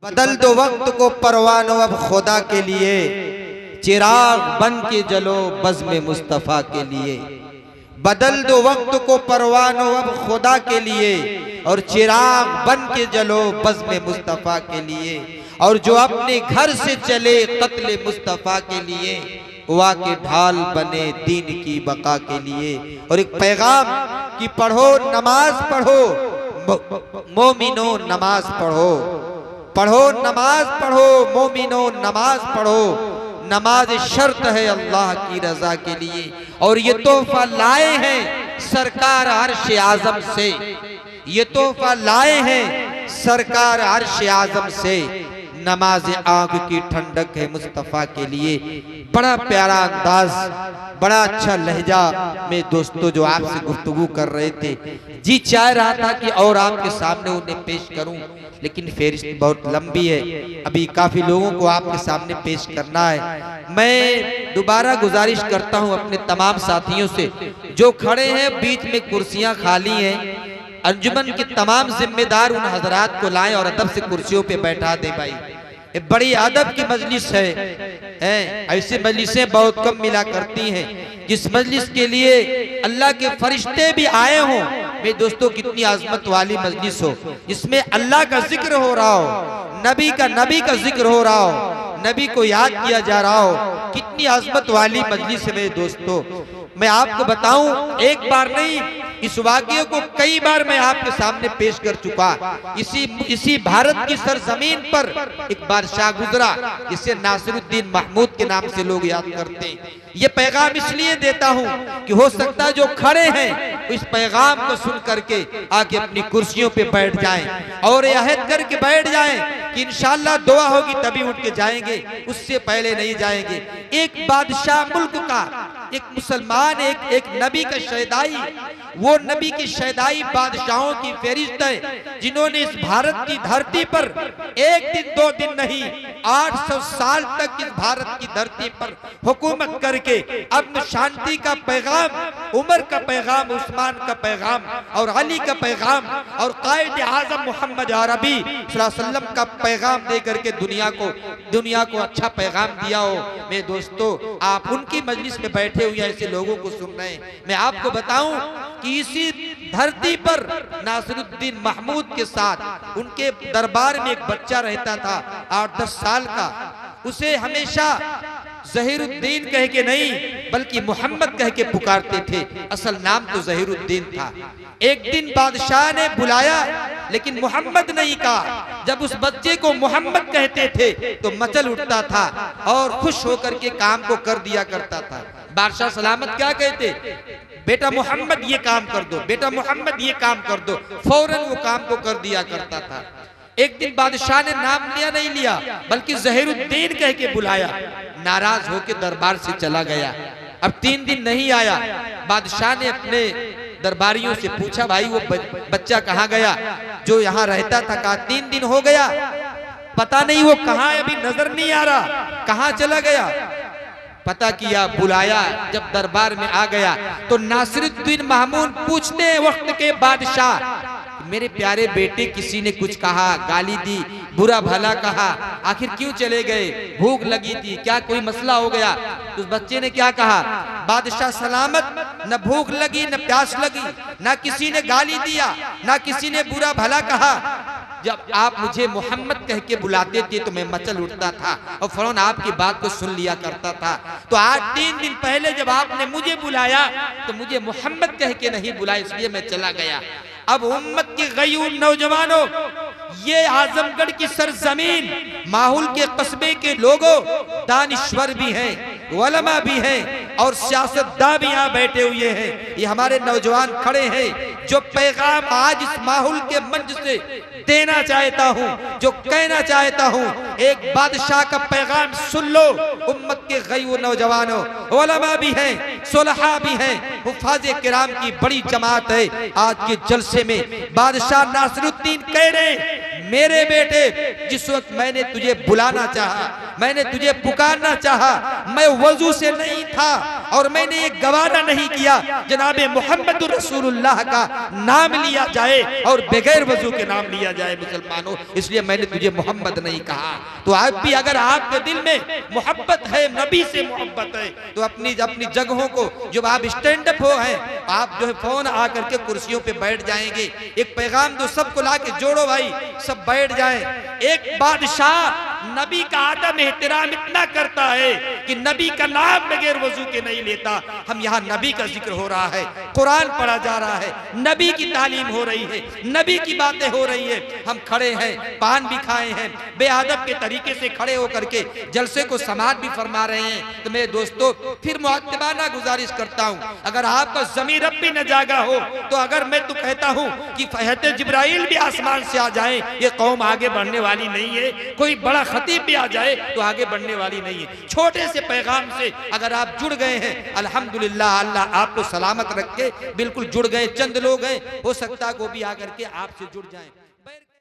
बदल दो वक्त को परवानो अब खुदा के लिए, चिराग बन के जलो बज़्म मुस्तफ़ा के लिए। बदल दो वक्त को परवानो अब खुदा के लिए, और चिराग बन के जलो बज़्म मुस्तफ़ा के लिए। और जो अपने घर से चले क़त्ल मुस्तफ़ा के लिए, हुआ के ढाल बने दीन की बका के लिए। और एक पैगाम कि पढ़ो नमाज पढ़ो मोमिनो, नमाज पढ़ो, पढ़ो नमाज पढ़ो मोमिनो, नमाज पढ़ो। नमाज शर्त है अल्लाह की रजा के लिए। और ये तोहफा लाए हैं सरकार अर्श आज़म से, ये तोहफा लाए हैं सरकार अर्श आज़म से। नमाज आँख की ठंडक है मुस्तफ़ा के लिए। बड़ा प्यारा अंदाज, बड़ा अच्छा लहजा में दोस्तों जो आपसे गुफ्तगू कर रहे थे, जी चाह रहा था कि और आपके सामने उन्हें पेश करूं, लेकिन फेरिस्त बहुत लंबी है, अभी काफी लोगों को आपके सामने पेश करना है। मैं दोबारा गुजारिश करता हूं अपने तमाम साथियों से जो खड़े हैं, बीच में कुर्सियां खाली हैं, अंजुमन के तमाम जिम्मेदार उन हजरात को लाएं और अदब से कुर्सियों पे बैठा दे। भाई ये बड़ी अदब की मजलिस है, ऐसी मजलिसें बहुत कम मिला करती हैं। जिस मजलिस के लिए अल्लाह के फरिश्ते भी आए हों, मेरे दोस्तों कितनी आजमत वाली मजलिस हो, जिसमें अल्लाह का जिक्र हो रहा हो, नबी का जिक्र हो रहा हो, नबी को याद किया जा रहा हो, कितनी आजमत वाली मजलिस है मेरे दोस्तों। मैं आपको बताऊं, एक बार नहीं, इस वाक़ये को कई बार मैं आपके सामने पेश कर चुका। इसी भारत की सरजमीन पर एक बादशाह गुजरा जिसे नासिरुद्दीन महमूद के नाम से लोग याद करते हैं। ये पैगाम इसलिए देता हूं कि हो सकता है जो खड़े हैं इस पैगाम को सुन करके आके अपनी कुर्सियों पे बैठ जाएं और अहद करके बैठ जाएं कि इंशाअल्लाह दुआ होगी तभी उठ के जाएंगे, उससे पहले नहीं जाएंगे। एक बादशाह मुल्क का, एक मुसलमान, एक नबी का शहदाई, वो नबी के शहदाई बादशाहों की फहरिस्त है जिन्होंने इस भारत की धरती पर एक दिन दो दिन नहीं 800 साल तक इस भारत की धरती पर हुकूमत करके अमन शांति का पैगाम, उमर का पैगाम, उस्मान का पैगाम और अली का पैगाम और कायद आज़म मोहम्मद अरबी सल्लल्लाहु अलैहि वसल्लम का पैगाम दे करके दुनिया को अच्छा पैगाम दिया हो। मेरे दोस्तों, आप उनकी मजलिस में बैठे हुए ऐसे लोगों को सुन रहे हैं। मैं आपको बताऊं कि इसी धरती पर नासिरुद्दीन महमूद के साथ उनके दरबार में एक बच्चा रहता था 8-10 साल का। उसे हमेशा ज़हीरुद्दीन कह के नहीं बल्कि मोहम्मद कह के पुकारते थे, असल नाम तो ज़हीरुद्दीन था। एक दिन बादशाह ने बुलाया लेकिन मोहम्मद नहीं कहा। जब उस बच्चे को मोहम्मद कहते थे तो मचल उठता था और खुश होकर के काम को कर दिया करता था। बादशाह सलामत क्या कहते, बेटा मोहम्मद ये काम कर दो, बेटा मोहम्मद ये काम कर दो, फौरन वो काम को कर दिया करता था। एक दिन बादशाह ने नाम लिया नहीं लिया बल्कि ज़हीरुद्दीन कह के बुलाया, नाराज होकर दरबार से चला गया। अब 3 दिन नहीं आया। बादशाह ने अपने दरबारियों से पूछा, भाई वो बच्चा कहाँ गया जो यहाँ रहता था? कहा 3 दिन हो गया, पता नहीं वो कहाँ है, अभी नजर नहीं आ रहा, कहाँ चला गया। पता किया, बुलाया, जब दरबार में आ गया तो नासिरुद्दीन महमूद पूछते हैं वक्त के बादशाह, मेरे प्यारे बेटे किसी ने कुछ कहा, गाली दी, बुरा भला कहा, आखिर क्यों चले गए? भूख लगी थी क्या, कोई मसला हो गया? तो उस बच्चे ने क्या कहा, बादशाह सलामत, न भूख लगी न प्यास लगी, न किसी ने गाली दिया, न किसी ने बुरा भला कहा। जब आप मुझे मोहम्मद कह के बुलाते थे तो मैं मचल उठता था और फौरन आपकी बात को सुन लिया करता था। तो आज 3 दिन पहले जब आपने मुझे बुलाया तो मुझे मोहम्मद कह के नहीं बुलाया, इसलिए मैं चला गया। अब उम्मत के गयूर नौजवानों, ये आजमगढ़ की सरजमीन, माहौल के कस्बे के लोगों, दानिश्वर भी हैं, उलमा भी हैं और सियासतदान भी यहाँ बैठे हुए हैं। ये हमारे नौजवान खड़े हैं जो पैगाम आज इस माहौल के मंच से देना चाहता हूँ, जो कहना चाहता हूँ, एक बादशाह का पैगाम सुन लो। उम्मत के गयूर नौजवानों, उलमा भी हैं, सुलहा भी हैं, हुफ़ाज़े किराम की बड़ी जमात है। आज के जलसे में बादशाह नासिरुद्दीन कह रहे, मेरे बेटे, जिस वक्त मैंने तुझे बुलाना चाहा, मैंने तुझे पुकारना चाहा, मैं वजू से नहीं था, और मैंने ये गवारा नहीं किया जनाब मोहम्मद रसूलुल्लाह का नाम लिया जाए और बगैर वजू के नाम लिया जाए मुसलमानों, इसलिए मैंने तुझे मोहम्मद नहीं कहा। तो आप भी अगर आपके दिल में मोहब्बत है, नबी से मोहब्बत है, तो अपनी अपनी जगहों को जब आप स्टैंड अप हो हैं, आप जो है फोन आकर के कुर्सियों पे बैठ जाएंगे। एक पैगाम दो, सबको ला के जोड़ो भाई, सब बैठ जाएं। एक बादशाह नबी का आदम एहतराम इतना करता है कि नबी का नाम बगैर वजू के नहीं लेता। हम यहाँ नबी का जिक्र हो रहा है, कुरान पढ़ा जा रहा है, नबी की तालीम हो रही है, नबी की बातें हो रही है, हम खड़े हैं, पान भी खाए हैं, बेअदब के तरीके से खड़े होकर के जलसे को समाप्त भी फरमा रहे हैं। तो मेरे दोस्तों फिर मुअद्दबाना गुजारिश करता हूँ, अगर आपका ज़मीर अब भी न जागा हो तो अगर मैं तो कहता हूँ कि फहरत जिब्राइल भी आसमान से आ जाए, ये कौम आगे बढ़ने वाली नहीं है। कोई बड़ा खतीब भी आ जाए तो आगे बढ़ने वाली नहीं है। छोटे से पैगाम से अगर आप जुड़ गए हैं, अल्हम्दुलिल्लाह, अल्लाह आपको सलामत रखे। बिल्कुल जुड़ गए, चंद लोग हैं, हो सकता है वो भी आकर के आपसे जुड़ जाएं।